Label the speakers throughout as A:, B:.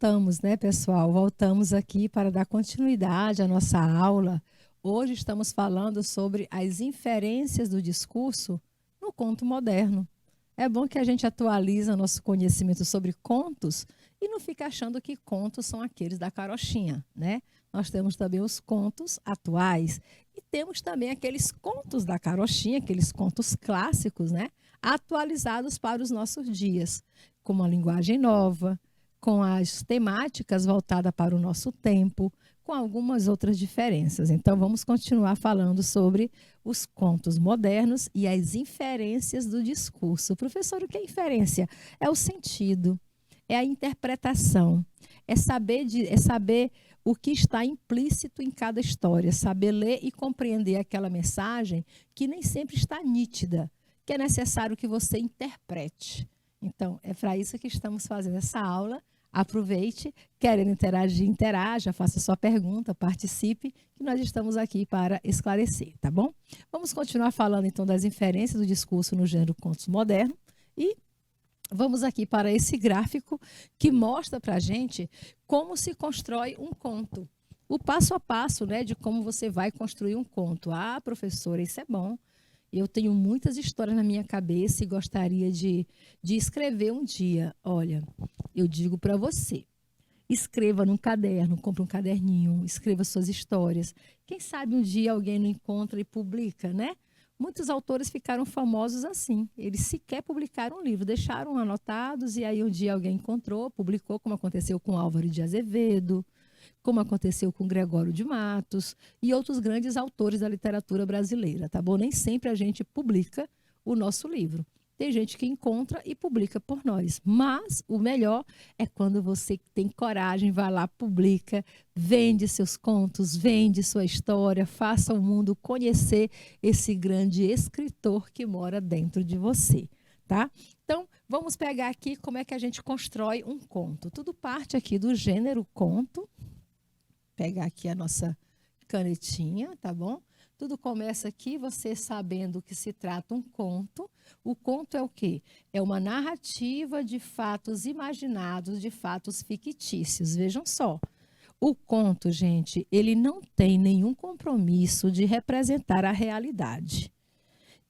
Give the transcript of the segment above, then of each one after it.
A: voltamos, né, pessoal? Voltamos aqui para dar continuidade à nossa aula. Hoje estamos falando sobre as inferências do discurso no conto moderno. É bom que a gente atualiza nosso conhecimento sobre contos e não fica achando que contos são aqueles da carochinha, né? Nós temos também os contos atuais e temos também aqueles contos da carochinha, aqueles contos clássicos, né? Atualizados para os nossos dias, com uma linguagem nova, com as temáticas voltadas para o nosso tempo, com algumas outras diferenças. Então, vamos continuar falando sobre os contos modernos e as inferências do discurso. Professor, o que é inferência? É o sentido, é a interpretação, é saber o que está implícito em cada história, saber ler e compreender aquela mensagem que nem sempre está nítida, que é necessário que você interprete. Então, é para isso que estamos fazendo essa aula. Aproveite, querendo interagir, interaja, faça sua pergunta, participe, que nós estamos aqui para esclarecer, tá bom? Vamos continuar falando, então, das inferências do discurso no gênero contos modernos e vamos aqui para esse gráfico que mostra para a gente como se constrói um conto. O passo a passo, né, de como você vai construir um conto. Ah, professora, isso é bom. Eu tenho muitas histórias na minha cabeça e gostaria de escrever um dia. Olha, eu digo para você, escreva num caderno, compre um caderninho, escreva suas histórias. Quem sabe um dia alguém não encontra e publica, né? Muitos autores ficaram famosos assim. Eles sequer publicaram um livro, deixaram anotados e aí um dia alguém encontrou, publicou, como aconteceu com Álvaro de Azevedo, como aconteceu com Gregório de Matos e outros grandes autores da literatura brasileira, tá bom? Nem sempre a gente publica o nosso livro. Tem gente que encontra e publica por nós, mas o melhor é quando você tem coragem, vai lá, publica, vende seus contos, vende sua história, faça o mundo conhecer esse grande escritor que mora dentro de você, tá? Então, vamos pegar aqui como é que a gente constrói um conto. Tudo parte aqui do gênero conto. Pegar aqui a nossa canetinha, tá bom? Tudo começa aqui, você sabendo que se trata um conto. O conto é o quê? É uma narrativa de fatos imaginados, de fatos fictícios. Vejam só. O conto, gente, ele não tem nenhum compromisso de representar a realidade.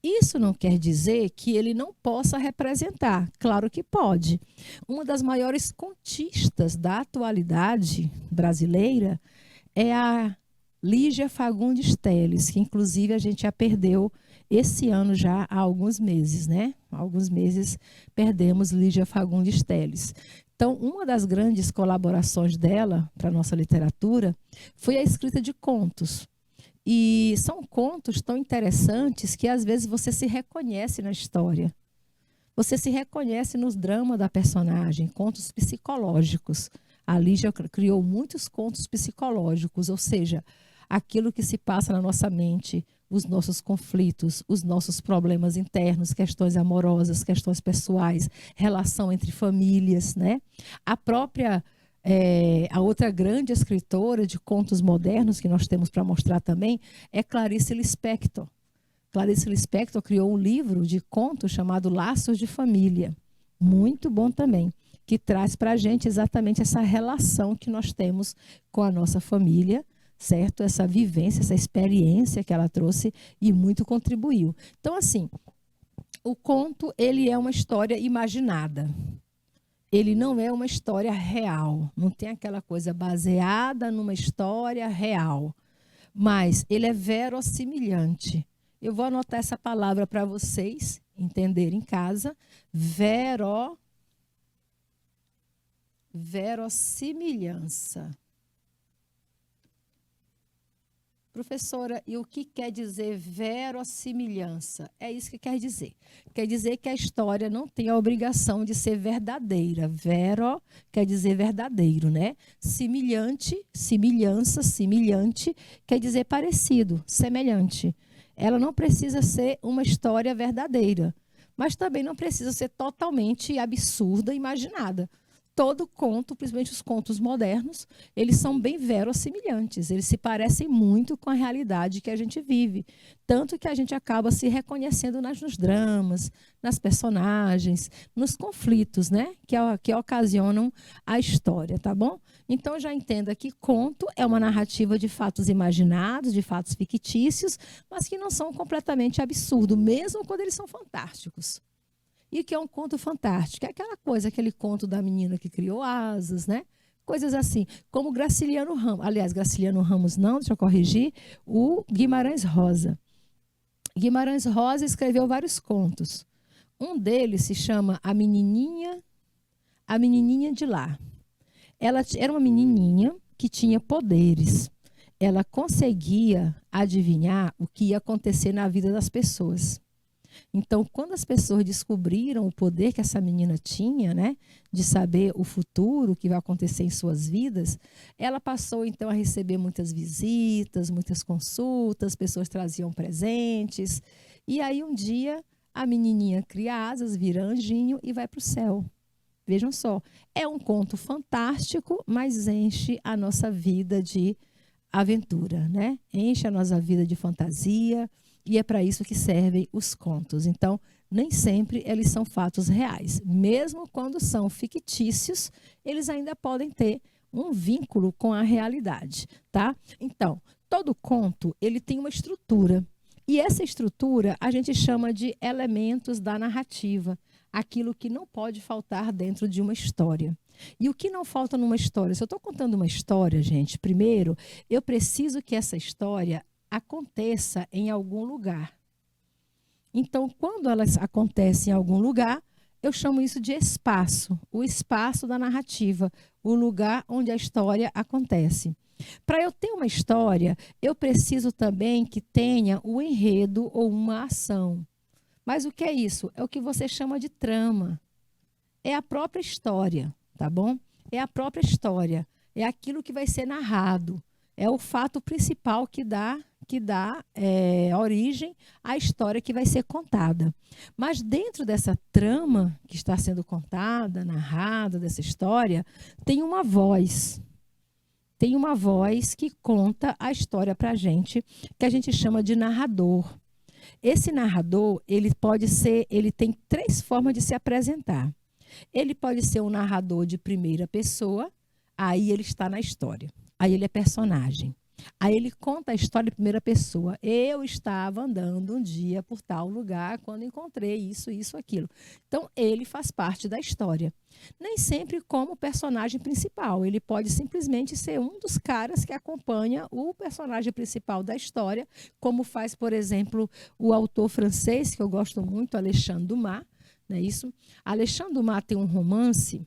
A: Isso não quer dizer que ele não possa representar. Claro que pode. Uma das maiores contistas da atualidade brasileira é a Lígia Fagundes Telles, que inclusive a gente já perdeu esse ano já há alguns meses, né? Há alguns meses perdemos Lígia Fagundes Telles. Então, uma das grandes colaborações dela para a nossa literatura foi a escrita de contos. E são contos tão interessantes que às vezes você se reconhece na história. Você se reconhece nos dramas da personagem, contos psicológicos. A Lígia criou muitos contos psicológicos, ou seja, aquilo que se passa na nossa mente, os nossos conflitos, os nossos problemas internos, questões amorosas, questões pessoais, relação entre famílias, né? A outra grande escritora de contos modernos que nós temos para mostrar também é Clarice Lispector. Clarice Lispector criou um livro de contos chamado Laços de Família, muito bom também, que traz para a gente exatamente essa relação que nós temos com a nossa família, certo? Essa vivência, essa experiência que ela trouxe e muito contribuiu. Então, assim, o conto, ele é uma história imaginada. Ele não é uma história real, não tem aquela coisa baseada numa história real, mas ele é verossimilhante. Eu vou anotar essa palavra para vocês entenderem em casa. Verossimilhança. Professora, e o que quer dizer verossimilhança? É isso que quer dizer. Quer dizer que a história não tem a obrigação de ser verdadeira. Vero quer dizer verdadeiro, né? Similhante, similhança, similhante, quer dizer parecido, semelhante. Ela não precisa ser uma história verdadeira, mas também não precisa ser totalmente absurda, imaginada. todo conto, principalmente os contos modernos, eles são bem verossimilhantes, eles se parecem muito com a realidade que a gente vive, tanto que a gente acaba se reconhecendo nos dramas, nas personagens, nos conflitos, né, que ocasionam a história, tá bom? Então já entenda que conto é uma narrativa de fatos imaginados, de fatos fictícios, mas que não são completamente absurdos, mesmo quando eles são fantásticos. E que é um conto fantástico. É aquela coisa, aquele conto da menina que criou asas, né? Coisas assim, como Graciliano Ramos. Aliás, Graciliano Ramos não, deixa eu corrigir, o Guimarães Rosa. Guimarães Rosa escreveu vários contos. Um deles se chama A Menininha de Lá. Ela era uma menininha que tinha poderes. Ela conseguia adivinhar o que ia acontecer na vida das pessoas. Então, quando as pessoas descobriram o poder que essa menina tinha, né, de saber o futuro, o que vai acontecer em suas vidas, ela passou então a receber muitas visitas, muitas consultas, pessoas traziam presentes. E aí um dia a menininha cria asas, vira anjinho e vai para o céu. Vejam só, é um conto fantástico, mas enche a nossa vida de aventura, né? Enche a nossa vida de fantasia. E é para isso que servem os contos. Então, nem sempre eles são fatos reais. Mesmo quando são fictícios, eles ainda podem ter um vínculo com a realidade, tá? Então, todo conto, ele tem uma estrutura. E essa estrutura a gente chama de elementos da narrativa. Aquilo que não pode faltar dentro de uma história. E o que não falta numa história? Se eu estou contando uma história, gente, primeiro, eu preciso que essa história aconteça em algum lugar. Então, quando ela acontece em algum lugar, eu chamo isso de espaço, o espaço da narrativa, o lugar onde a história acontece. Para eu ter uma história, eu preciso também que tenha o enredo ou uma ação. Mas o que é isso? É o que você chama de trama. É a própria história, tá bom? É a própria história. É aquilo que vai ser narrado. É o fato principal que dá origem à história que vai ser contada. Mas dentro dessa trama que está sendo contada, narrada, dessa história, tem uma voz. Tem uma voz que conta a história para a gente, que a gente chama de narrador. Esse narrador, ele tem 3 formas de se apresentar. Ele pode ser um narrador de primeira pessoa, aí ele está na história. Aí ele é personagem. Aí ele conta a história em primeira pessoa. Eu estava andando um dia por tal lugar quando encontrei isso, isso, aquilo. Então, ele faz parte da história. Nem sempre como personagem principal. Ele pode simplesmente ser um dos caras que acompanha o personagem principal da história, como faz, por exemplo, o autor francês, que eu gosto muito, Alexandre Dumas. Não é isso? Alexandre Dumas tem um romance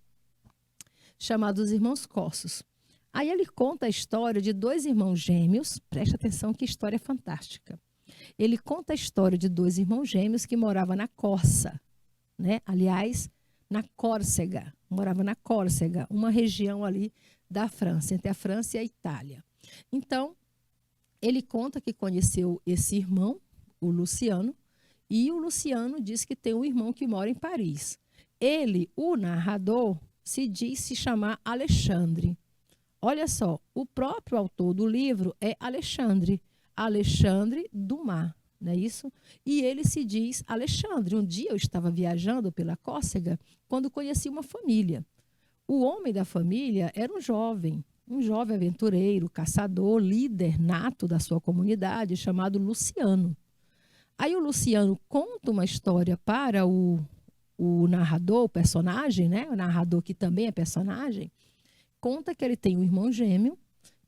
A: chamado Os Irmãos Corsos. Aí ele conta a história de 2 irmãos gêmeos, presta atenção que história fantástica. Ele conta a história de 2 irmãos gêmeos que moravam na Corsa, né? Aliás, na Córcega, morava na Córcega, uma região ali da França, entre a França e a Itália. Então, ele conta que conheceu esse irmão, o Luciano, e o Luciano diz que tem um irmão que mora em Paris. Ele, o narrador, se chamar Alexandre. Olha só, o próprio autor do livro é Alexandre Dumas, não é isso? E ele se diz Alexandre. Um dia eu estava viajando pela Córcega quando conheci uma família. O homem da família era um jovem aventureiro, caçador, líder nato da sua comunidade, chamado Luciano. Aí o Luciano conta uma história para o narrador, o personagem, né? O narrador que também é personagem, conta que ele tem um irmão gêmeo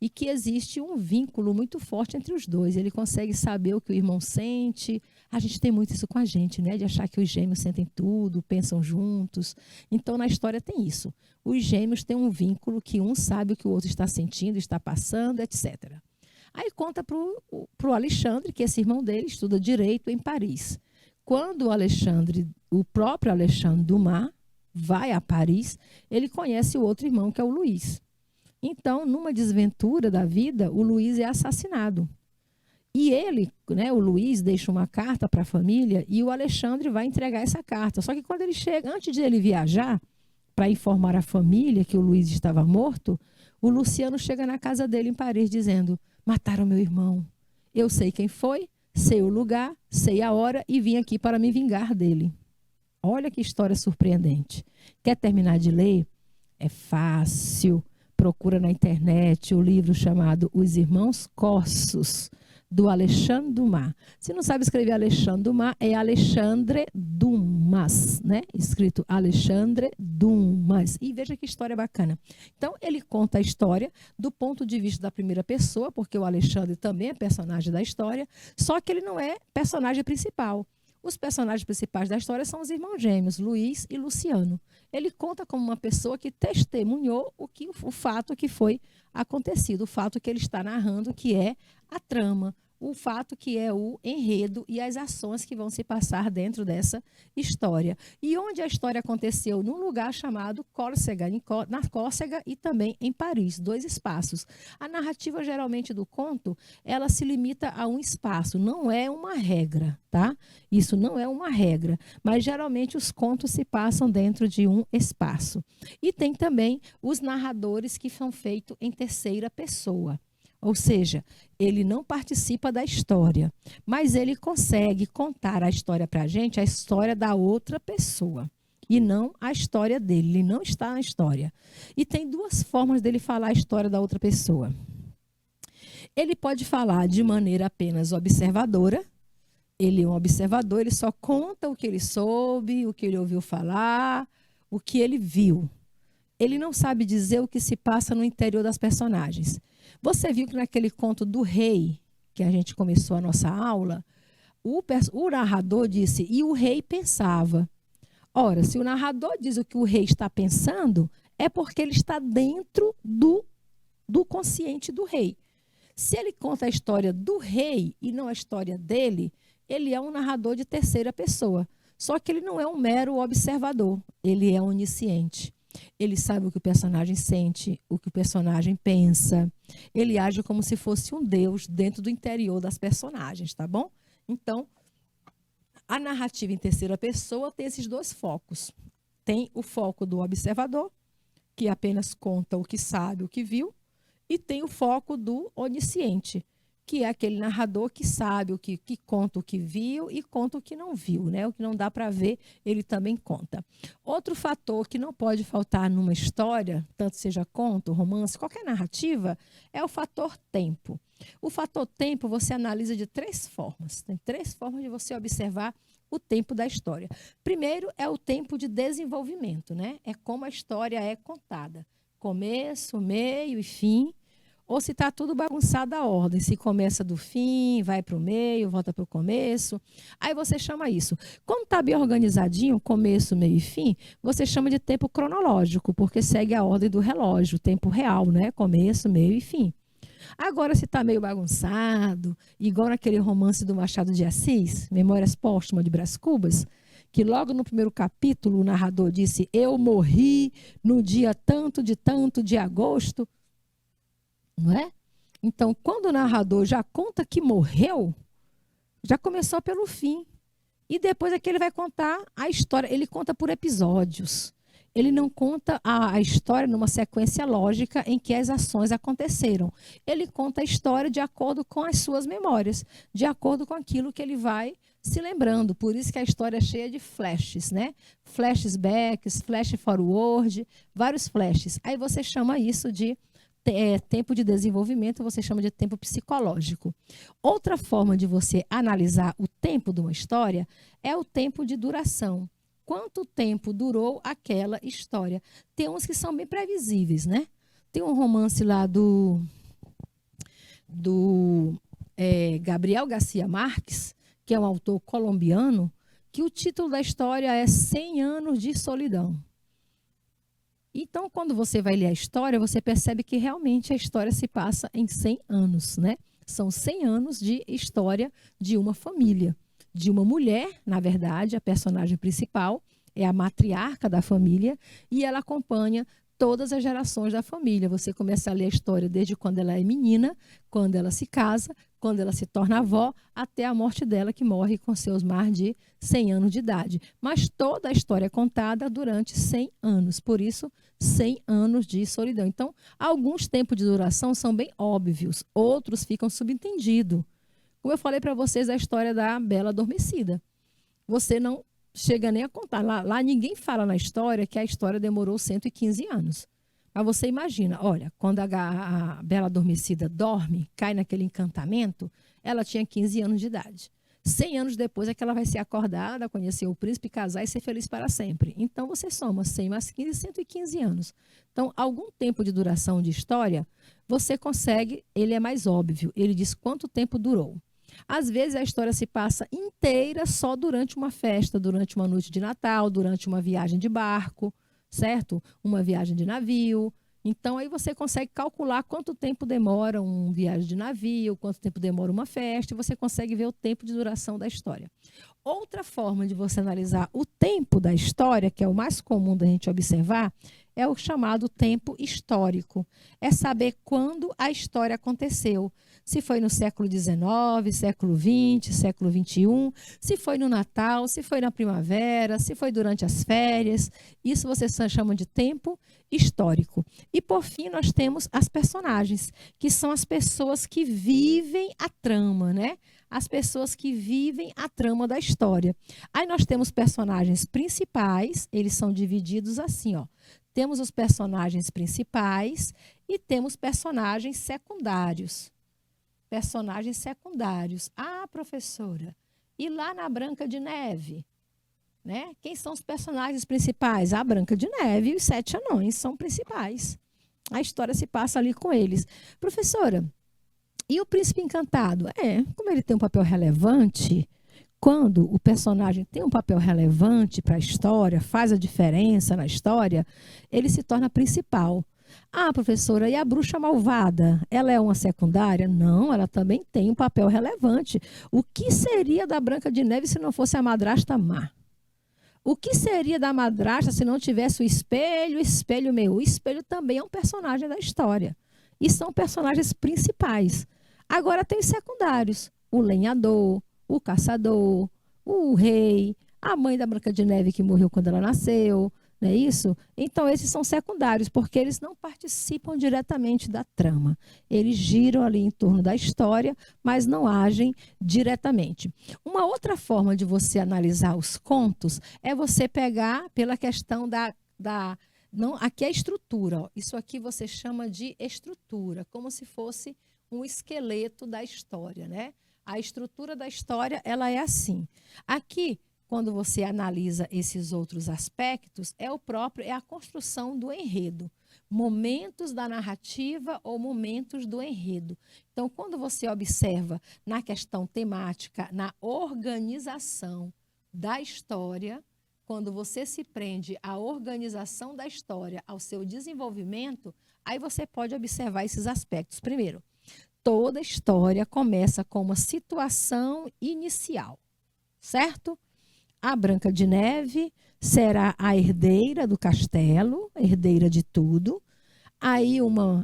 A: e que existe um vínculo muito forte entre os dois. Ele consegue saber o que o irmão sente. A gente tem muito isso com a gente, né? De achar que os gêmeos sentem tudo, pensam juntos. Então, na história tem isso. Os gêmeos têm um vínculo que um sabe o que o outro está sentindo, está passando, etc. Aí conta para o Alexandre, que esse irmão dele estuda Direito em Paris. Quando o próprio Alexandre Dumas, vai a Paris, ele conhece o outro irmão, que é o Luiz. Então, numa desventura da vida, o Luiz é assassinado. E ele, né, o Luiz, deixa uma carta para a família e o Alexandre vai entregar essa carta. Só que quando ele chega, antes de ele viajar, para informar a família que o Luiz estava morto, o Luciano chega na casa dele em Paris dizendo: mataram meu irmão. Eu sei quem foi, sei o lugar, sei a hora e vim aqui para me vingar dele. Olha que história surpreendente. Quer terminar de ler? É fácil. Procura na internet o livro chamado Os Irmãos Corsos, do Alexandre Dumas. Se não sabe escrever Alexandre Dumas, é Alexandre Dumas, né? Escrito Alexandre Dumas. E veja que história bacana. Então, ele conta a história do ponto de vista da primeira pessoa, porque o Alexandre também é personagem da história, só que ele não é personagem principal. Os personagens principais da história são os irmãos gêmeos, Luiz e Luciano. Ele conta como uma pessoa que testemunhou o fato que foi acontecido, o fato que ele está narrando, que é a trama, o fato que é o enredo e as ações que vão se passar dentro dessa história. E onde a história aconteceu? Num lugar chamado Córcega, na Córcega e também em Paris, 2 espaços. A narrativa, geralmente, do conto, ela se limita a um espaço, não é uma regra, tá? Isso não é uma regra, mas geralmente os contos se passam dentro de um espaço. E tem também os narradores que são feitos em terceira pessoa. Ou seja, ele não participa da história, mas ele consegue contar a história para a gente, a história da outra pessoa, e não a história dele. Ele não está na história. E tem 2 formas dele falar a história da outra pessoa. Ele pode falar de maneira apenas observadora. Ele é um observador, ele só conta o que ele soube, o que ele ouviu falar, o que ele viu. Ele não sabe dizer o que se passa no interior das personagens. Você viu que naquele conto do rei, que a gente começou a nossa aula, o narrador disse, e o rei pensava. Ora, se o narrador diz o que o rei está pensando, é porque ele está dentro do consciente do rei. Se ele conta a história do rei e não a história dele, ele é um narrador de terceira pessoa. Só que ele não é um mero observador, ele é onisciente. Ele sabe o que o personagem sente, o que o personagem pensa. Ele age como se fosse um deus dentro do interior das personagens, tá bom? Então, a narrativa em terceira pessoa tem esses 2 focos. Tem o foco do observador, que apenas conta o que sabe, o que viu, e tem o foco do onisciente, que é aquele narrador que sabe, que conta o que viu e conta o que não viu, né? O que não dá para ver, ele também conta. Outro fator que não pode faltar numa história, tanto seja conto, romance, qualquer narrativa, é o fator tempo. O fator tempo você analisa de 3 formas. Tem 3 formas de você observar o tempo da história. Primeiro é o tempo de desenvolvimento, né? É como a história é contada. Começo, meio e fim. Ou se está tudo bagunçado a ordem, se começa do fim, vai para o meio, volta para o começo. Aí você chama isso. Quando está bem organizadinho, começo, meio e fim, você chama de tempo cronológico, porque segue a ordem do relógio, tempo real, né? Começo, meio e fim. Agora, se está meio bagunçado, igual naquele romance do Machado de Assis, Memórias Póstumas de Brás Cubas, que logo no primeiro capítulo o narrador disse: eu morri no dia tanto de agosto. Não é? Então, quando o narrador já conta que morreu, já começou pelo fim. E depois é que ele vai contar a história. Ele conta por episódios. Ele não conta a história numa sequência lógica em que as ações aconteceram. Ele conta a história de acordo com as suas memórias, de acordo com aquilo que ele vai se lembrando. Por isso que a história é cheia de flashes, né? Flashbacks, flash forward, vários flashes. Aí você chama isso de tempo de desenvolvimento, você chama de tempo psicológico. Outra forma de você analisar o tempo de uma história é o tempo de duração. Quanto tempo durou aquela história? Tem uns que são bem previsíveis, né? Tem um romance lá do Gabriel Garcia Marques, que é um autor colombiano, que o título da história é 100 anos de solidão. Então, quando você vai ler a história, você percebe que realmente a história se passa em 100 anos, né? São 100 anos de história de uma família, de uma mulher, na verdade, a personagem principal é a matriarca da família e ela acompanha todas as gerações da família. Você começa a ler a história desde quando ela é menina, quando ela se casa, quando ela se torna avó, até a morte dela, que morre com seus mais de 100 anos de idade. Mas toda a história é contada durante 100 anos, por isso 100 anos de solidão. Então, alguns tempos de duração são bem óbvios, outros ficam subentendidos. Como eu falei para vocês, a história da Bela Adormecida. Você não chega nem a contar. Lá ninguém fala na história que a história demorou 115 anos. Mas você imagina, olha, quando a Bela Adormecida dorme, cai naquele encantamento, ela tinha 15 anos de idade. 100 anos depois é que ela vai ser acordada, conhecer o príncipe, casar e ser feliz para sempre. Então, você soma 100 mais 15, 115 anos. Então, algum tempo de duração de história, você consegue, ele é mais óbvio. Ele diz quanto tempo durou. Às vezes, a história se passa inteira só durante uma festa, durante uma noite de Natal, durante uma viagem de barco, certo? Uma viagem de navio. Então, aí você consegue calcular quanto tempo demora uma viagem de navio, quanto tempo demora uma festa, e você consegue ver o tempo de duração da história. Outra forma de você analisar o tempo da história, que é o mais comum da gente observar, é o chamado tempo histórico. É saber quando a história aconteceu. Se foi no século XIX, século XX, século XXI, se foi no Natal, se foi na primavera, se foi durante as férias. Isso você chama de tempo histórico. E, por fim, nós temos as personagens, que são as pessoas que vivem a trama, né? As pessoas que vivem a trama da história. Aí nós temos personagens principais, eles são divididos assim, ó. Temos os personagens principais e temos personagens secundários. Personagens secundários. Ah, professora, e lá na Branca de Neve? Né? Quem são os personagens principais? A Branca de Neve e os 7 anões são principais. A história se passa ali com eles. Professora, e o Príncipe Encantado? Como ele tem um papel relevante, quando o personagem tem um papel relevante para a história, faz a diferença na história, ele se torna principal. Ah, professora, e a Bruxa Malvada? Ela é uma secundária? Não, ela também tem um papel relevante. O que seria da Branca de Neve se não fosse a madrasta má? O que seria da madrasta se não tivesse o espelho meu? O espelho também é um personagem da história. E são personagens principais. Agora tem os secundários. O lenhador, o caçador, o rei, a mãe da Branca de Neve que morreu quando ela nasceu. Não é isso? Então, esses são secundários, porque eles não participam diretamente da trama. Eles giram ali em torno da história, mas não agem diretamente. Uma outra forma de você analisar os contos é você pegar pela questão não, aqui é a estrutura. Ó. Isso aqui você chama de estrutura, como se fosse um esqueleto da história, né? A estrutura da história, ela é assim. Aqui, quando você analisa esses outros aspectos, é a construção do enredo. Momentos da narrativa ou momentos do enredo. Então, quando você observa na questão temática, na organização da história, quando você se prende à organização da história, ao seu desenvolvimento, aí você pode observar esses aspectos. Primeiro, toda história começa com uma situação inicial, certo? A Branca de Neve será a herdeira do castelo, herdeira de tudo. Aí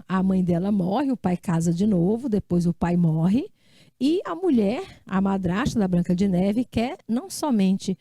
A: a mãe dela morre, o pai casa de novo, depois o pai morre. E a mulher, a madrasta da Branca de Neve, quer não somente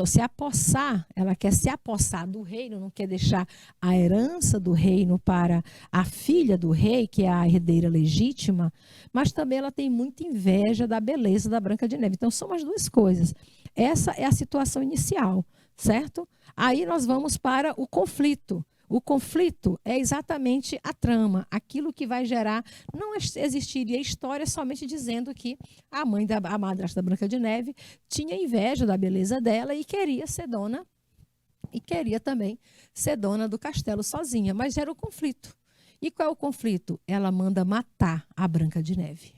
A: se apossar, ela quer se apossar do reino, não quer deixar a herança do reino para a filha do rei, que é a herdeira legítima, mas também ela tem muita inveja da beleza da Branca de Neve. Então, são as duas coisas. Essa é a situação inicial, certo? Aí nós vamos para o conflito. O conflito é exatamente a trama, aquilo que vai gerar. Não existiria história somente dizendo que a madrasta da Branca de Neve tinha inveja da beleza dela e queria ser dona, e queria também ser dona do castelo sozinha, mas gera o conflito. E qual é o conflito? Ela manda matar a Branca de Neve.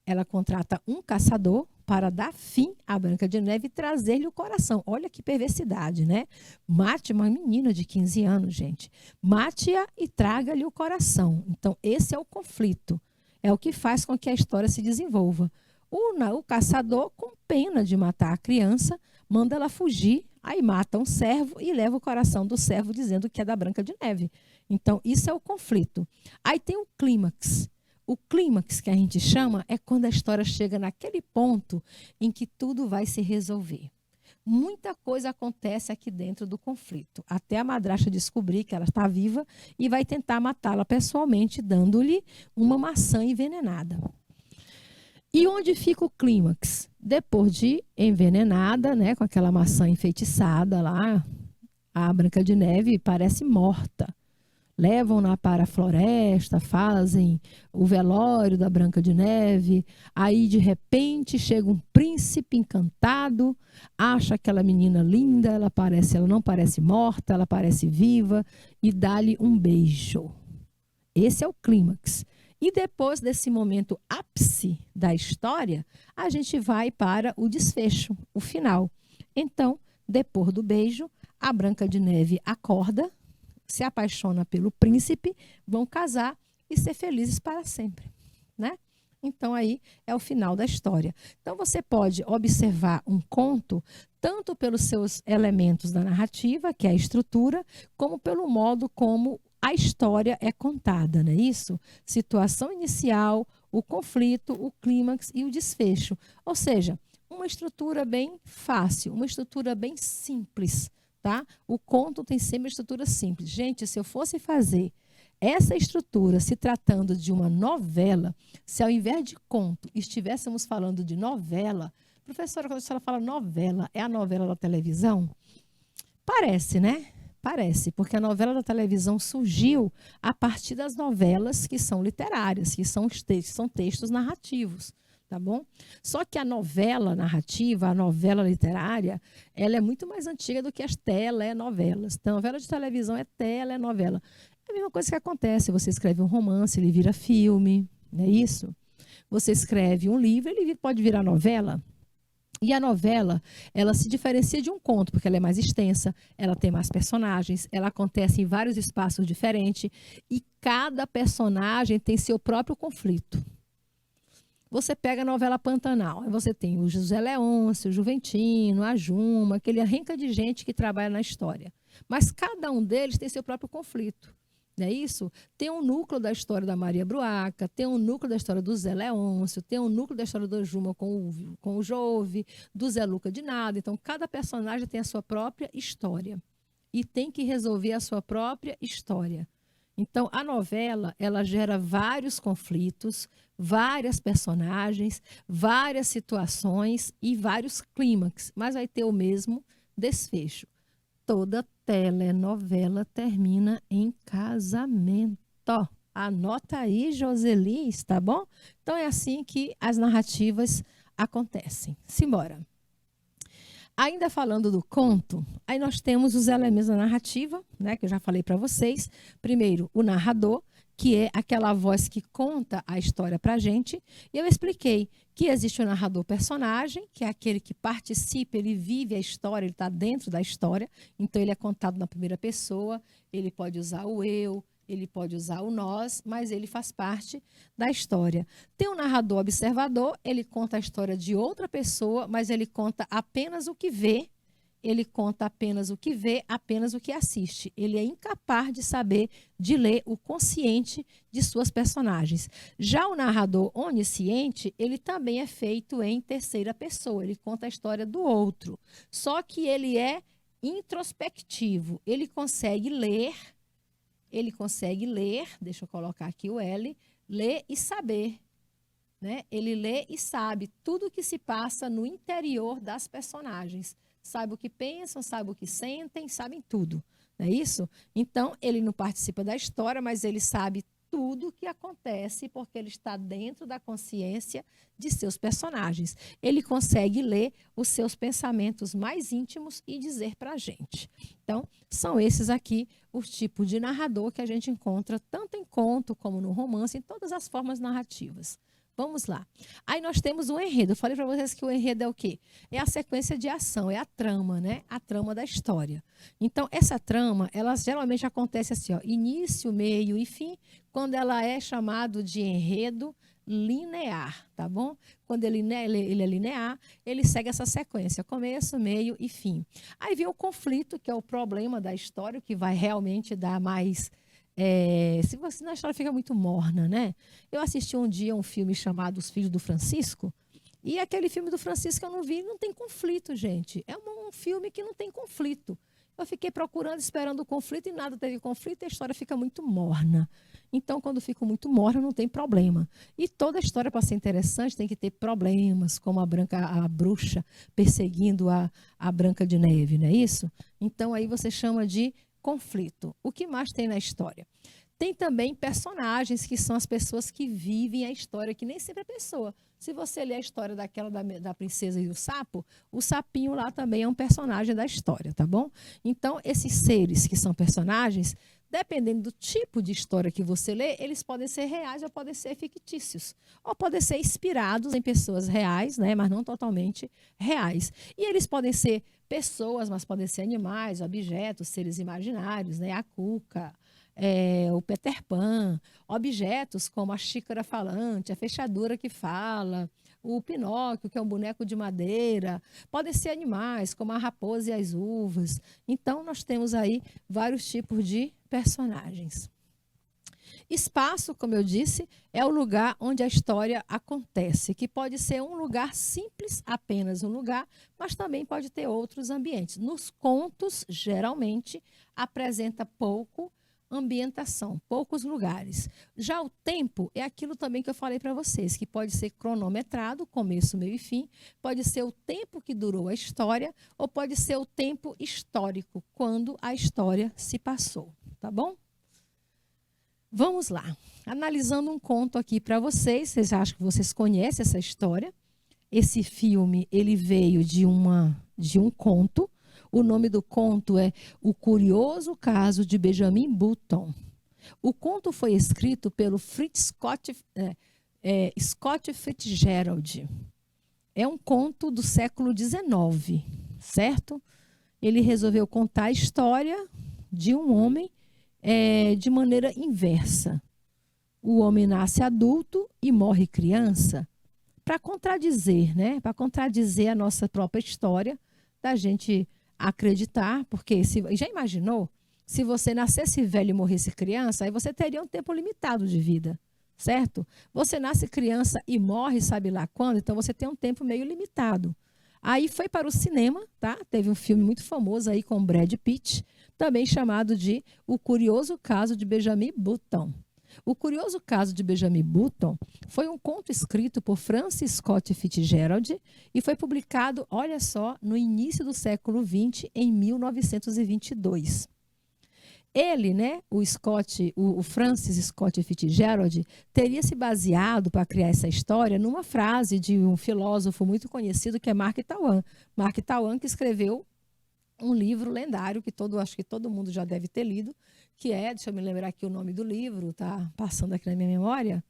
A: Ela contrata um caçador para dar fim à Branca de Neve e trazer-lhe o coração. Olha que perversidade, né? Mate uma menina de 15 anos, gente. Mate-a e traga-lhe o coração. Então, esse é o conflito. É o que faz com que a história se desenvolva. O caçador, com pena de matar a criança, manda ela fugir, aí mata um servo e leva o coração do servo dizendo que é da Branca de Neve. Então, isso é o conflito. Aí tem o clímax. O clímax, que a gente chama, é quando a história chega naquele ponto em que tudo vai se resolver. Muita coisa acontece aqui dentro do conflito, até a madrasta descobrir que ela está viva e vai tentar matá-la pessoalmente, dando-lhe uma maçã envenenada. E onde fica o clímax? Depois de envenenada, né, com aquela maçã enfeitiçada lá, a Branca de Neve parece morta. Levam-na para a floresta, fazem o velório da Branca de Neve. Aí, de repente, chega um príncipe encantado, acha aquela menina linda, ela não parece morta, ela parece viva, e dá-lhe um beijo. Esse é o clímax. E depois desse momento ápice da história, a gente vai para o desfecho, o final. Então, depois do beijo, a Branca de Neve acorda, se apaixona pelo príncipe, vão casar e ser felizes para sempre, né? Então, aí é o final da história. Então, você pode observar um conto tanto pelos seus elementos da narrativa, que é a estrutura, como pelo modo como a história é contada, não é isso? Situação inicial, o conflito, o clímax e o desfecho. Ou seja, uma estrutura bem fácil, uma estrutura bem simples, tá? O conto tem sempre uma estrutura simples. Gente, se eu fosse fazer essa estrutura se tratando de uma novela, se ao invés de conto estivéssemos falando de novela, professora, quando a senhora fala novela, é a novela da televisão? Parece, né? Parece, porque a novela da televisão surgiu a partir das novelas que são literárias, que são textos narrativos, tá bom? Só que a novela narrativa, a novela literária, ela é muito mais antiga do que as telenovelas. Então, a novela de televisão é telenovela. É a mesma coisa que acontece, você escreve um romance, ele vira filme, não é isso? Você escreve um livro, ele pode virar novela. E a novela, ela se diferencia de um conto, porque ela é mais extensa, ela tem mais personagens, ela acontece em vários espaços diferentes e cada personagem tem seu próprio conflito. Você pega a novela Pantanal, aí você tem o José Leôncio, o Juventino, a Juma, aquele arranca de gente que trabalha na história. Mas cada um deles tem seu próprio conflito. Não é isso? Tem um núcleo da história da Maria Bruaca, tem um núcleo da história do Zé Leôncio, tem um núcleo da história do Juma com o Jove, do Zé Luca de Nada. Então, cada personagem tem a sua própria história e tem que resolver a sua própria história. Então, a novela, ela gera vários conflitos, várias personagens, várias situações e vários clímax, mas vai ter o mesmo desfecho. Toda telenovela termina em casamento. Anota aí, Joselis, tá bom? Então, é assim que as narrativas acontecem. Simbora. Ainda falando do conto, aí nós temos os elementos da narrativa, né, que eu já falei para vocês. Primeiro, o narrador, que é aquela voz que conta a história para a gente. E eu expliquei que existe o narrador personagem, que é aquele que participa, ele vive a história, ele está dentro da história. Então, ele é contado na primeira pessoa, ele pode usar o eu, ele pode usar o nós, mas ele faz parte da história. Tem um narrador observador, ele conta a história de outra pessoa, mas ele conta apenas o que vê, ele conta apenas o que vê, apenas o que assiste. Ele é incapaz de saber, de ler o consciente de suas personagens. Já o narrador onisciente, ele também é feito em terceira pessoa, ele conta a história do outro. Só que ele é introspectivo, ele consegue ler, deixa eu colocar aqui o L, ler e saber. Né? Ele lê e sabe tudo o que se passa no interior das personagens. Sabe o que pensam, sabe o que sentem, sabem tudo. Não é isso? Então, ele não participa da história, mas ele sabe tudo o que acontece porque ele está dentro da consciência de seus personagens. Ele consegue ler os seus pensamentos mais íntimos e dizer para a gente. Então, são esses aqui os tipos de narrador que a gente encontra tanto em conto como no romance, em todas as formas narrativas. Vamos lá. Aí nós temos o enredo. Eu falei para vocês que o enredo é o quê? É a sequência de ação, é a trama, né? A trama da história. Então, essa trama, ela geralmente acontece assim, ó, início, meio e fim, quando ela é chamado de enredo linear, tá bom? Quando ele é linear, ele segue essa sequência, começo, meio e fim. Aí vem o conflito, que é o problema da história, que vai realmente dar mais senão a história fica muito morna, né? Eu assisti um dia um filme chamado Os Filhos do Francisco, e aquele filme do Francisco eu não vi, não tem conflito, gente. É um filme que não tem conflito. Eu fiquei procurando, esperando o conflito, e nada teve conflito, e a história fica muito morna. Então, quando fica muito morna, não tem problema. E toda história, para ser interessante, tem que ter problemas, como a bruxa perseguindo a Branca de Neve, não é isso? Então, aí você chama de conflito. O que mais tem na história? Tem também personagens que são as pessoas que vivem a história, que nem sempre é pessoa. Se você ler a história daquela da princesa e o sapo, o sapinho lá também é um personagem da história, tá bom? Então, esses seres que são personagens, dependendo do tipo de história que você lê, eles podem ser reais ou podem ser fictícios. Ou podem ser inspirados em pessoas reais, né, mas não totalmente reais. E eles podem ser pessoas, mas podem ser animais, objetos, seres imaginários, né, a cuca, o Peter Pan, objetos como a xícara falante, a fechadura que fala, o Pinóquio, que é um boneco de madeira, podem ser animais como a raposa e as uvas. Então, nós temos aí vários tipos de personagens. Espaço, como eu disse, é o lugar onde a história acontece, que pode ser um lugar simples, apenas um lugar, mas também pode ter outros ambientes. Nos contos, geralmente, apresenta pouco ambientação, poucos lugares. Já o tempo é aquilo também que eu falei para vocês, que pode ser cronometrado, começo, meio e fim, pode ser o tempo que durou a história, ou pode ser o tempo histórico, quando a história se passou, tá bom? Vamos lá, analisando um conto aqui para vocês acham que vocês conhecem essa história. Esse filme, ele veio de um conto. O nome do conto é O Curioso Caso de Benjamin Button. O conto foi escrito pelo Scott Fitzgerald. É um conto do século XIX, certo? Ele resolveu contar a história de um homem de maneira inversa. O homem nasce adulto e morre criança, para contradizer, né? Para contradizer a nossa própria história, da gente acreditar, porque já imaginou? Se você nascesse velho e morresse criança, aí você teria um tempo limitado de vida, certo? Você nasce criança e morre, sabe lá quando? Então você tem um tempo meio limitado. Aí foi para o cinema, tá? Teve um filme muito famoso aí com Brad Pitt, também chamado de O Curioso Caso de Benjamin Button. O Curioso Caso de Benjamin Button foi um conto escrito por Francis Scott Fitzgerald e foi publicado, olha só, no início do século XX, em 1922. Ele, né, o Francis Scott Fitzgerald, teria se baseado para criar essa história numa frase de um filósofo muito conhecido que é Mark Twain. Mark Twain, que escreveu um livro lendário que acho que todo mundo já deve ter lido, que deixa eu me lembrar aqui o nome do livro, tá passando aqui na minha memória,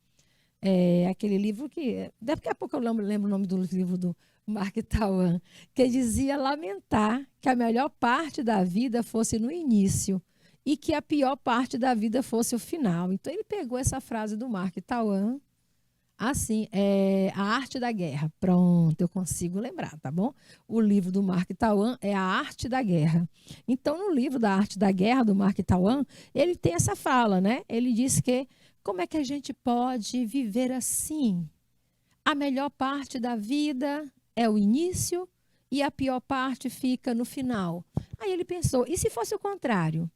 A: aquele livro que, daqui a pouco eu lembro o nome do livro do Mark Twain, que dizia lamentar que a melhor parte da vida fosse no início e que a pior parte da vida fosse o final. Então ele pegou essa frase do Mark Twain, assim, A Arte da Guerra. Pronto, eu consigo lembrar, tá bom? O livro do Mark Twain é A Arte da Guerra. Então, no livro da Arte da Guerra, do Mark Twain, ele tem essa fala, né? Ele diz que como é que a gente pode viver assim? A melhor parte da vida é o início e a pior parte fica no final. Aí ele pensou, e se fosse o contrário?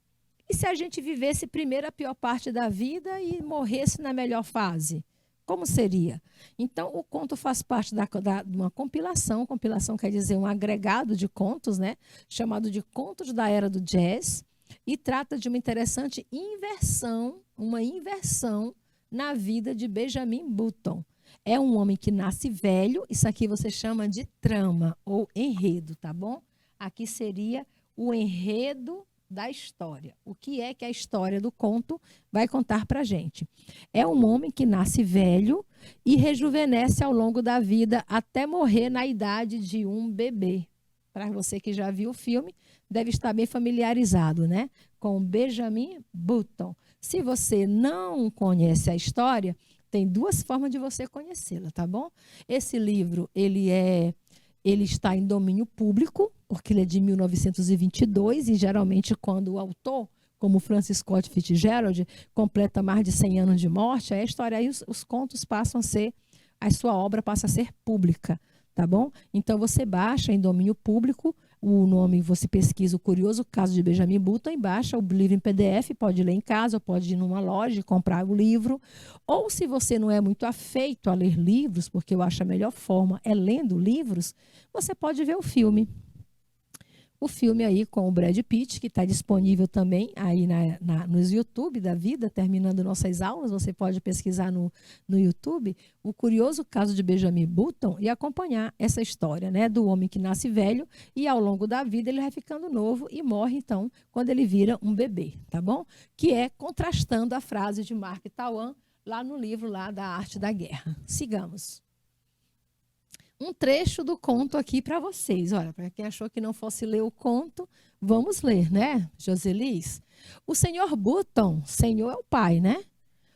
A: E se a gente vivesse primeiro a pior parte da vida e morresse na melhor fase? Como seria? Então, o conto faz parte de uma compilação. Compilação quer dizer um agregado de contos, né? Chamado de Contos da Era do Jazz. E trata de uma interessante inversão, uma inversão na vida de Benjamin Button. É um homem que nasce velho. Isso aqui você chama de trama ou enredo, tá bom? Aqui seria o enredo da história. O que é que a história do conto vai contar para a gente? É um homem que nasce velho e rejuvenesce ao longo da vida até morrer na idade de um bebê. Para você que já viu o filme, deve estar bem familiarizado, né? Com Benjamin Button. Se você não conhece a história, tem duas formas de você conhecê-la, tá bom? Esse livro, ele está em domínio público, porque ele é de 1922 e geralmente quando o autor como Francis Scott Fitzgerald, completa mais de 100 anos de morte, a história aí os contos passam a ser, a sua obra passa a ser pública, tá bom? Então você baixa em domínio público o nome, você pesquisa o curioso caso de Benjamin Button e baixa o livro em PDF, pode ler em casa, ou pode ir numa loja e comprar o livro. Ou se você não é muito afeito a ler livros, porque eu acho a melhor forma é lendo livros, você pode ver o filme. O filme aí com o Brad Pitt, que está disponível também aí nos YouTube da vida, terminando nossas aulas, você pode pesquisar no YouTube o curioso caso de Benjamin Button e acompanhar essa história, né, do homem que nasce velho e ao longo da vida ele vai ficando novo e morre então quando ele vira um bebê, tá bom? Que é contrastando a frase de Mark Twain lá no livro lá da Arte da Guerra. Sigamos. Um trecho do conto aqui para vocês. Olha, para quem achou que não fosse ler o conto, vamos ler, né, Joselis? O senhor Button, senhor é o pai, né?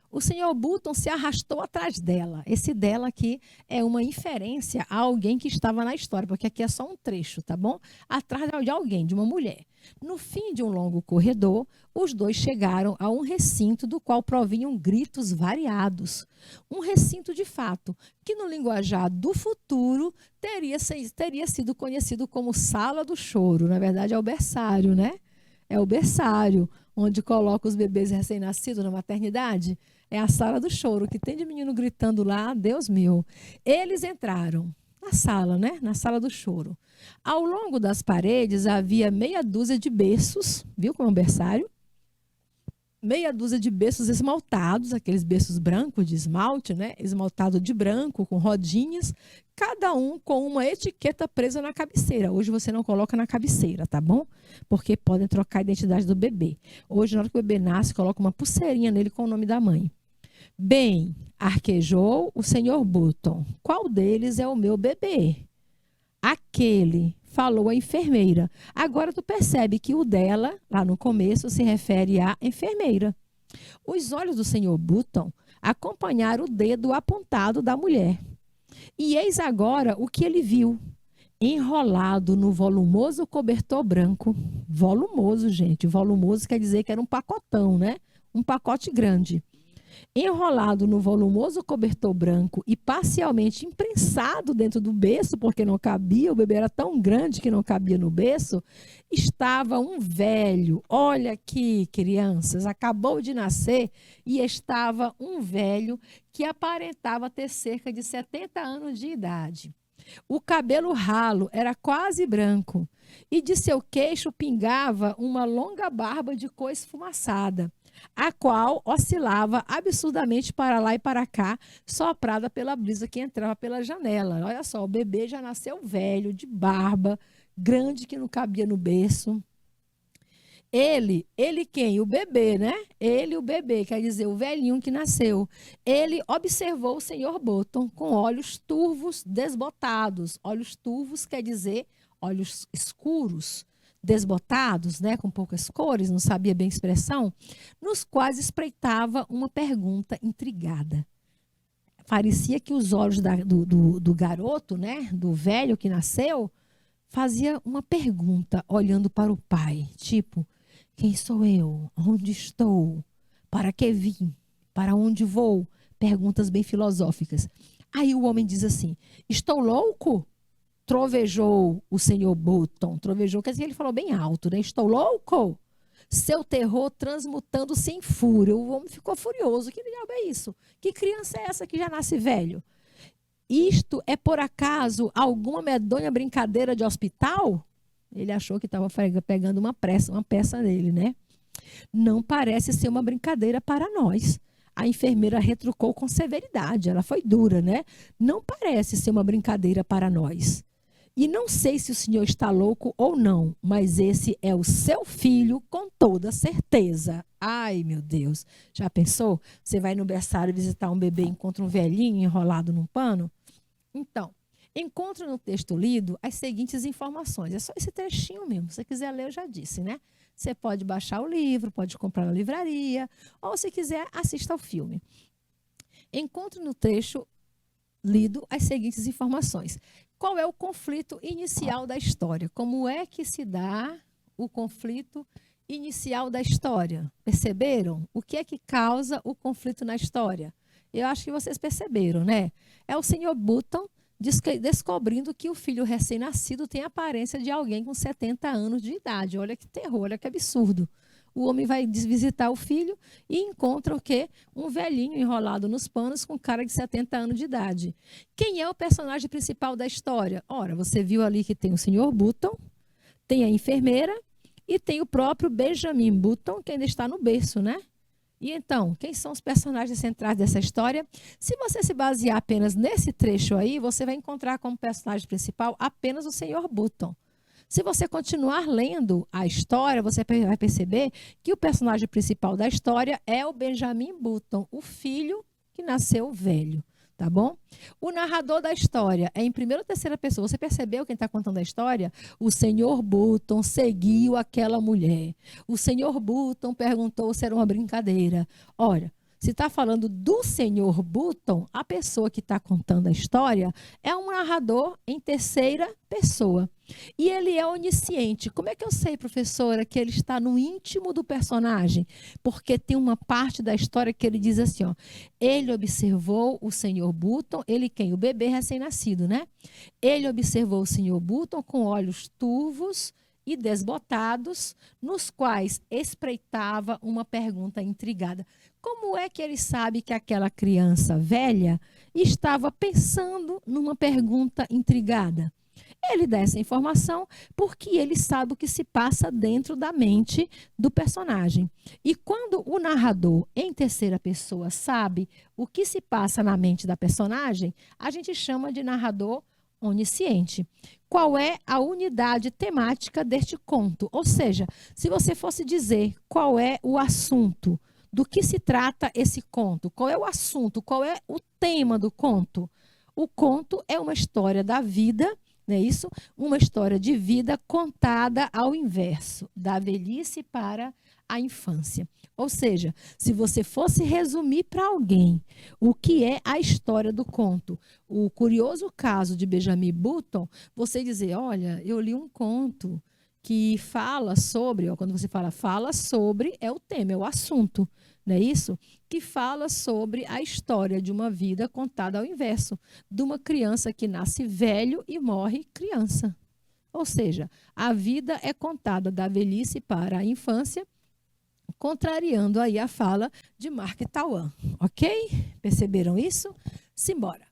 A: O senhor Button se arrastou atrás dela. Esse dela aqui é uma inferência a alguém que estava na história, porque aqui é só um trecho, tá bom? Atrás de alguém, de uma mulher. No fim de um longo corredor, os dois chegaram a um recinto do qual provinham gritos variados. Um recinto de fato, que no linguajar do futuro teria sido conhecido como Sala do Choro. Na verdade, é o berçário, né? É o berçário, onde coloca os bebês recém-nascidos na maternidade. É a Sala do Choro, que tem de menino gritando lá, Deus meu. Eles entraram na sala, né? Na Sala do Choro. Ao longo das paredes havia meia dúzia de berços, viu como é um berçário? Meia dúzia de berços esmaltados, aqueles berços brancos de esmalte, né? Esmaltado de branco, com rodinhas, cada um com uma etiqueta presa na cabeceira. Hoje você não coloca na cabeceira, tá bom? Porque podem trocar a identidade do bebê. Hoje, na hora que o bebê nasce, coloca uma pulseirinha nele com o nome da mãe. Bem, arquejou o senhor Button. Qual deles é o meu bebê? Aquele, falou a enfermeira. Agora tu percebe que o dela, lá no começo, se refere à enfermeira. Os olhos do senhor Button acompanharam o dedo apontado da mulher. E eis agora o que ele viu. Enrolado no volumoso cobertor branco. Volumoso, gente. Volumoso quer dizer que era um pacotão, né? Um pacote grande. Enrolado no volumoso cobertor branco e parcialmente imprensado dentro do berço, porque não cabia, o bebê era tão grande que não cabia no berço, estava um velho. Olha aqui, crianças, acabou de nascer e estava um velho que aparentava ter cerca de 70 anos de idade. O cabelo ralo era quase branco e de seu queixo pingava uma longa barba de cor esfumaçada, a qual oscilava absurdamente para lá e para cá, soprada pela brisa que entrava pela janela. Olha só, o bebê já nasceu velho, de barba, grande que não cabia no berço. Ele quem? O bebê, né? Ele, o bebê, quer dizer, o velhinho que nasceu. Ele observou o senhor Button com olhos turvos desbotados. Olhos turvos quer dizer olhos escuros, desbotados, né? Com poucas cores, não sabia bem a expressão, nos quais espreitava uma pergunta intrigada. Parecia que os olhos do garoto, né? Do velho que nasceu, fazia uma pergunta olhando para o pai, tipo: quem sou eu? Onde estou? Para que vim? Para onde vou? Perguntas bem filosóficas. Aí o homem diz assim: estou louco? Trovejou o senhor Button. Trovejou, quer dizer, ele falou bem alto, né? Estou louco? Seu terror transmutando-se em fúria. O homem ficou furioso. Que diabo é isso? Que criança é essa que já nasce velho? Isto é, por acaso, alguma medonha brincadeira de hospital? Ele achou que estava pegando uma peça nele, né? Não parece ser uma brincadeira para nós. A enfermeira retrucou com severidade. Ela foi dura, né? Não parece ser uma brincadeira para nós. E não sei se o senhor está louco ou não, mas esse é o seu filho com toda certeza. Ai, meu Deus. Já pensou? Você vai no berçário visitar um bebê e encontra um velhinho enrolado num pano? Então, encontra no texto lido as seguintes informações. É só esse trechinho mesmo. Se você quiser ler, eu já disse, né? Você pode baixar o livro, pode comprar na livraria, ou se quiser, assista ao filme. Encontre no trecho lido as seguintes informações. Qual é o conflito inicial da história? Como é que se dá o conflito inicial da história. Perceberam? O que é que causa o conflito na história? Eu acho que vocês perceberam, né? É o senhor Button descobrindo que o filho recém-nascido tem a aparência de alguém com 70 anos de idade. Olha que terror, olha que absurdo. O homem vai visitar o filho e encontra o quê? Um velhinho enrolado nos panos com cara de 70 anos de idade. Quem é o personagem principal da história? Ora, você viu ali que tem o senhor Button, tem a enfermeira e tem o próprio Benjamin Button, que ainda está no berço, né? E então, quem são os personagens centrais dessa história? Se você se basear apenas nesse trecho aí, você vai encontrar como personagem principal apenas o senhor Button. Se você continuar lendo a história, você vai perceber que o personagem principal da história é o Benjamin Button, o filho que nasceu velho. Tá bom? O narrador da história é em primeira ou terceira pessoa. Você percebeu quem está contando a história? O senhor Button seguiu aquela mulher. O senhor Button perguntou se era uma brincadeira. Olha, se está falando do senhor Button, a pessoa que está contando a história é um narrador em terceira pessoa. E ele é onisciente. Como é que eu sei, professora, que ele está no íntimo do personagem? Porque tem uma parte da história que ele diz assim, ó, ele observou o senhor Button, ele quem? O bebê recém-nascido, né? Ele observou o senhor Button com olhos turvos e desbotados, nos quais espreitava uma pergunta intrigada. Como é que ele sabe que aquela criança velha estava pensando numa pergunta intrigada? Ele dá essa informação porque ele sabe o que se passa dentro da mente do personagem. E quando o narrador, em terceira pessoa, sabe o que se passa na mente da personagem, a gente chama de narrador onisciente. Qual é a unidade temática deste conto? Ou seja, se você fosse dizer qual é o assunto, do que se trata esse conto, qual é o assunto, qual é o tema do conto? O conto é uma história da vida, não é isso? Uma história de vida contada ao inverso, da velhice para a infância. Ou seja, se você fosse resumir para alguém o que é a história do conto, o curioso caso de Benjamin Button, você dizer, olha, eu li um conto que fala sobre, ó, quando você fala sobre, é o tema, é o assunto, não é isso? Que fala sobre a história de uma vida contada ao inverso, de uma criança que nasce velho e morre criança. Ou seja, a vida é contada da velhice para a infância, contrariando aí a fala de Mark Twain, ok? Perceberam isso? Simbora.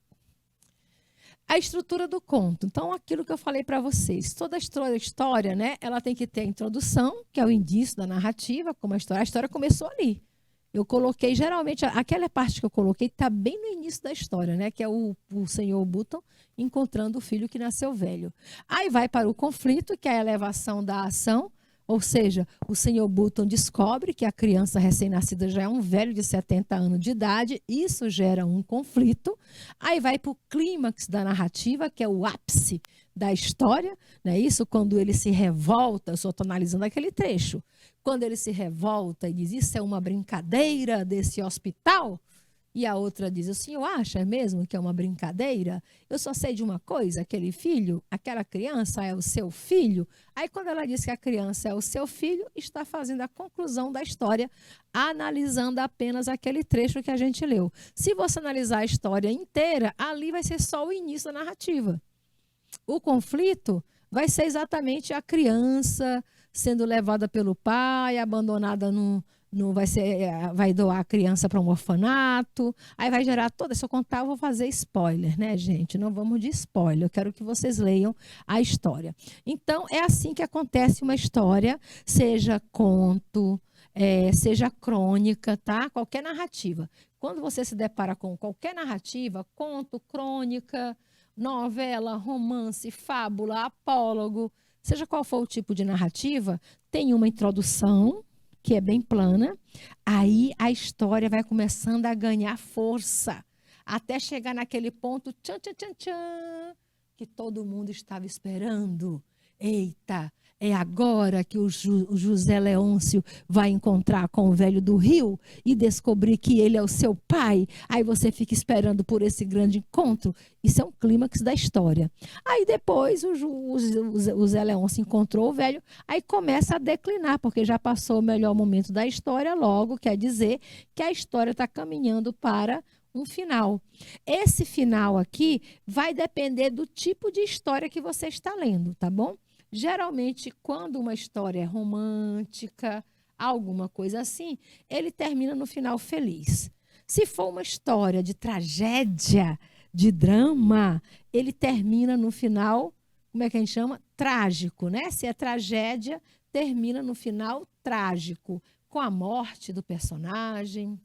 A: A estrutura do conto. Então, aquilo que eu falei para vocês, toda a história, né, ela tem que ter a introdução, que é o início da narrativa, como a história começou ali. Eu coloquei, geralmente, aquela parte que eu coloquei está bem no início da história, né, que é o senhor Button encontrando o filho que nasceu velho. Aí vai para o conflito, que é a elevação da ação, ou seja, o senhor Button descobre que a criança recém-nascida já é um velho de 70 anos de idade, isso gera um conflito. Aí vai para o clímax da narrativa, que é o ápice da história, né? Isso quando ele se revolta, eu só estou analisando aquele trecho, quando ele se revolta e diz, isso é uma brincadeira desse hospital? E a outra diz, o senhor acha mesmo que é uma brincadeira? Eu só sei de uma coisa, aquele filho, aquela criança é o seu filho. Aí quando ela diz que a criança é o seu filho, está fazendo a conclusão da história, analisando apenas aquele trecho que a gente leu. Se você analisar a história inteira, ali vai ser só o início da narrativa. O conflito vai ser exatamente a criança sendo levada pelo pai, abandonada vai doar a criança para um orfanato, aí vai gerar toda. Se eu contar, eu vou fazer spoiler, né, gente? Não vamos de spoiler, eu quero que vocês leiam a história. Então, é assim que acontece uma história, seja conto, seja crônica, tá? Qualquer narrativa. Quando você se depara com qualquer narrativa, conto, crônica, novela, romance, fábula, apólogo, seja qual for o tipo de narrativa, tem uma introdução, que é bem plana, aí a história vai começando a ganhar força, até chegar naquele ponto, tchan, tchan, tchan, tchan, que todo mundo estava esperando, Eita, é agora que o José Leôncio vai encontrar com o velho do Rio e descobrir que ele é o seu pai. Aí você fica esperando por esse grande encontro. Isso é um clímax da história. Aí depois o Zé Leôncio encontrou o velho, aí começa a declinar, porque já passou o melhor momento da história, logo quer dizer que a história está caminhando para um final. Esse final aqui vai depender do tipo de história que você está lendo, tá bom? Geralmente, quando uma história é romântica, alguma coisa assim, ele termina no final feliz. Se for uma história de tragédia, de drama, ele termina no final, como é que a gente chama? Trágico, né? Se é tragédia, termina no final trágico, com a morte do personagem,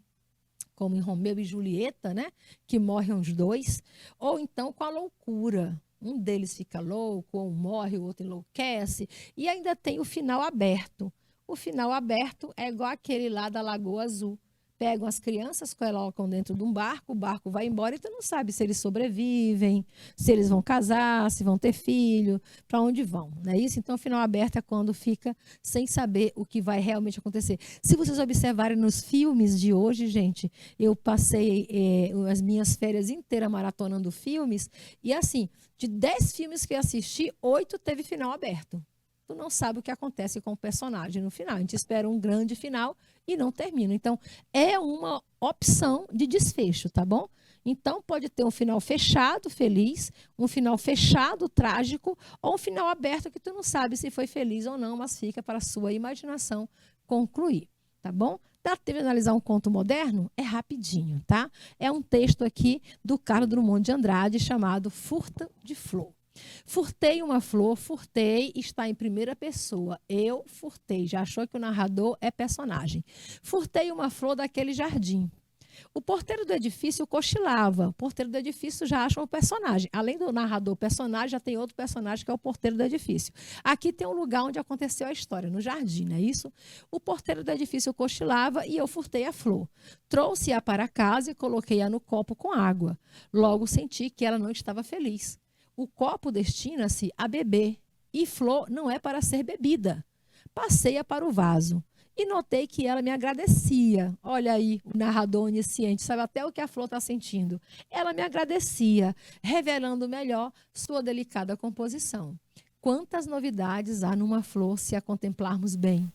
A: como em Romeu e Julieta, né? Que morrem os dois, ou então com a loucura. Um deles fica louco, ou morre, o outro enlouquece, e ainda tem o final aberto. O final aberto é igual aquele lá da Lagoa Azul. Pegam as crianças, colocam dentro de um barco, o barco vai embora e tu não sabe se eles sobrevivem, se eles vão casar, se vão ter filho, para onde vão, não é isso? Então, o final aberto é quando fica sem saber o que vai realmente acontecer. Se vocês observarem nos filmes de hoje, gente, eu passei as minhas férias inteiras maratonando filmes, e assim, de 10 filmes que eu assisti, 8 teve final aberto. Tu não sabe o que acontece com o personagem no final. A gente espera um grande final e não termina. Então, é uma opção de desfecho, tá bom? Então, pode ter um final fechado, feliz, um final fechado, trágico, ou um final aberto que tu não sabe se foi feliz ou não, mas fica para a sua imaginação concluir, tá bom? Dá tempo de analisar um conto moderno? É rapidinho, tá? É um texto aqui do Carlos Drummond de Andrade chamado Furta de Flor. Furtei uma flor, furtei, está em primeira pessoa. Eu furtei. Já achou que o narrador é personagem. Furtei uma flor daquele jardim. O porteiro do edifício cochilava. O porteiro do edifício já acha um personagem. Além do narrador personagem, já tem outro personagem que é o porteiro do edifício. Aqui tem um lugar onde aconteceu a história, no jardim, não é isso? O porteiro do edifício cochilava e eu furtei a flor. Trouxe-a para casa e coloquei-a no copo com água. Logo senti que ela não estava feliz. O copo destina-se a beber e flor não é para ser bebida. Passei-a para o vaso e notei que ela me agradecia. Olha aí, o narrador onisciente, sabe até o que a flor está sentindo. Ela me agradecia, revelando melhor sua delicada composição. Quantas novidades há numa flor se a contemplarmos bem.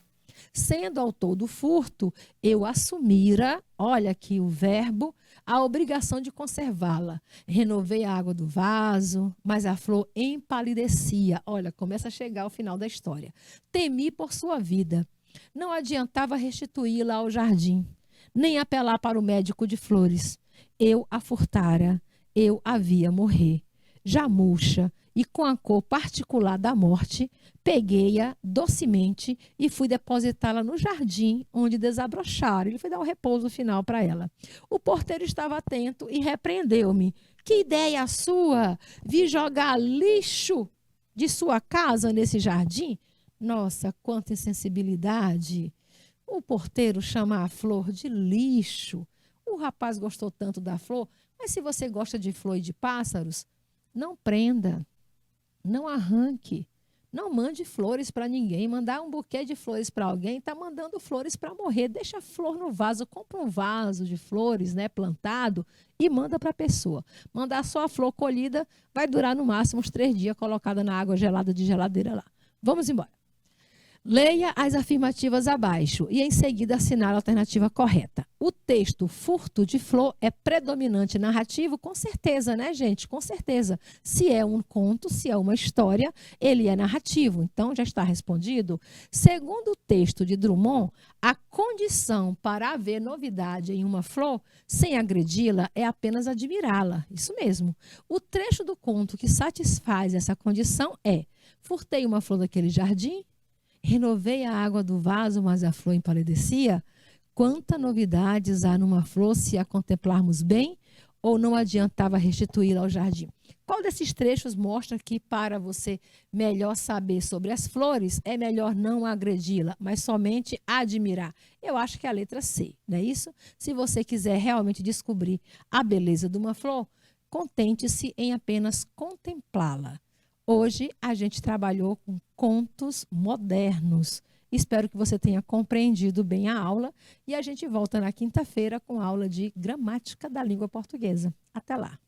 A: Sendo autor do furto, eu assumira, olha aqui o verbo, a obrigação de conservá-la. Renovei a água do vaso, mas a flor empalidecia. Olha, começa a chegar ao final da história. Temi por sua vida. Não adiantava restituí-la ao jardim, nem apelar para o médico de flores. Eu a furtara, eu a via morrer. Já murcha e com a cor particular da morte, peguei-a docemente e fui depositá-la no jardim, onde desabrocharam. Ele foi dar um repouso final para ela. O porteiro estava atento e repreendeu-me. Que ideia sua? Vi jogar lixo de sua casa nesse jardim? Nossa, quanta insensibilidade! O porteiro chama a flor de lixo. O rapaz gostou tanto da flor, mas se você gosta de flor e de pássaros, não prenda, não arranque, não mande flores para ninguém. Mandar um buquê de flores para alguém, está mandando flores para morrer. Deixa a flor no vaso, compra um vaso de flores, né, plantado, e manda para a pessoa. Mandar só a flor colhida vai durar no máximo uns 3 dias colocada na água gelada de geladeira lá. Vamos embora. Leia as afirmativas abaixo e, em seguida, assinar a alternativa correta. O texto Furto de Flor é predominante narrativo? Com certeza, né, gente? Com certeza. Se é um conto, se é uma história, ele é narrativo. Então, já está respondido. Segundo o texto de Drummond, a condição para haver novidade em uma flor, sem agredi-la, é apenas admirá-la. Isso mesmo. O trecho do conto que satisfaz essa condição é: furtei uma flor daquele jardim, renovei a água do vaso, mas a flor empalidecia. Quantas novidades há numa flor se a contemplarmos bem, ou não adiantava restituí-la ao jardim? Qual desses trechos mostra que, para você melhor saber sobre as flores, é melhor não agredi-la, mas somente admirar? Eu acho que é a letra C, não é isso? Se você quiser realmente descobrir a beleza de uma flor, contente-se em apenas contemplá-la. Hoje a gente trabalhou com contos modernos. Espero que você tenha compreendido bem a aula e a gente volta na quinta-feira com a aula de gramática da língua portuguesa. Até lá!